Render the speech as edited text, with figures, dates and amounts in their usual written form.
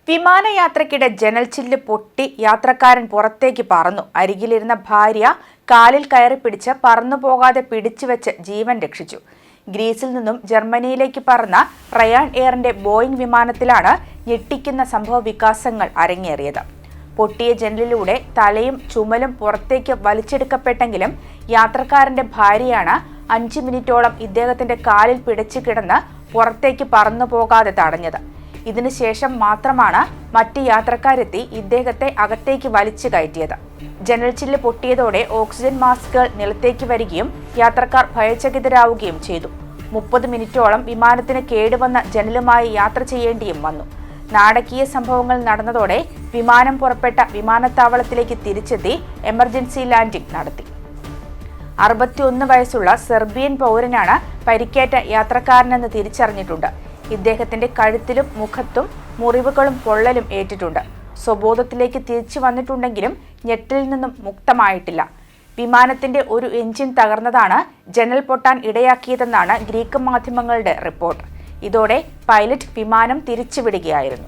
വിമാനയാത്രയ്ക്കിടെ ജനൽച്ചില്ല് പൊട്ടി യാത്രക്കാരൻ പുറത്തേക്ക് പറന്നു. അരികിലിരുന്ന ഭാര്യ കാലിൽ കയറിപ്പിടിച്ച് പറന്നുപോകാതെ പിടിച്ചുവെച്ച് ജീവൻ രക്ഷിച്ചു. ഗ്രീസിൽ നിന്നും ജർമ്മനിയിലേക്ക് പറന്ന റയാൻ എയറിന്റെ ബോയിംഗ് വിമാനത്തിലാണ് ഞെട്ടിക്കുന്ന സംഭവ വികാസങ്ങൾ അരങ്ങേറിയത്. പൊട്ടിയ ജനലിലൂടെ തലയും ചുമലും പുറത്തേക്ക് വലിച്ചെടുക്കപ്പെട്ടെങ്കിലും യാത്രക്കാരന്റെ ഭാര്യയാണ് 5 മിനിറ്റോളം ഇദ്ദേഹത്തിന്റെ കാലിൽ പിടിച്ചു കിടന്ന് പുറത്തേക്ക് പറന്നു പോകാതെ തടഞ്ഞത്. ഇതിനുശേഷം മാത്രമാണ് മറ്റ് യാത്രക്കാരെത്തി ഇദ്ദേഹത്തെ അകത്തേക്ക് വലിച്ചു കയറ്റിയത്. ജനൽച്ചില്ല് പൊട്ടിയതോടെ ഓക്സിജൻ മാസ്കുകൾ നിലത്തേക്ക് വരികയും യാത്രക്കാർ ഭയചകിതരാവുകയും ചെയ്തു. 30 മിനിറ്റോളം വിമാനത്തിന് കേടുവന്ന ജനലുമായി യാത്ര ചെയ്യേണ്ടിയും വന്നു. നാടകീയ സംഭവങ്ങൾ നടന്നതോടെ വിമാനം പുറപ്പെട്ട വിമാനത്താവളത്തിലേക്ക് തിരിച്ചെത്തി എമർജൻസി ലാൻഡിംഗ് നടത്തി. 61 വയസ്സുള്ള സെർബിയൻ പൗരനാണ് പരിക്കേറ്റ യാത്രക്കാരനെന്ന് തിരിച്ചറിഞ്ഞിട്ടുണ്ട്. ഇദ്ദേഹത്തിന്റെ കഴുത്തിലും മുഖത്തും മുറിവുകളും പൊള്ളലും ഏറ്റിട്ടുണ്ട്. സ്വബോധത്തിലേക്ക് തിരിച്ചു വന്നിട്ടുണ്ടെങ്കിലും ഞെട്ടിൽ നിന്നും മുക്തമായിട്ടില്ല. വിമാനത്തിന്റെ ഒരു എഞ്ചിൻ തകർന്നതാണ് ജനൽ പൊട്ടാൻ ഇടയാക്കിയതെന്നാണ് ഗ്രീക്ക് മാധ്യമങ്ങളുടെ റിപ്പോർട്ട്. ഇതോടെ പൈലറ്റ് വിമാനം തിരിച്ചുവിടുകയായിരുന്നു.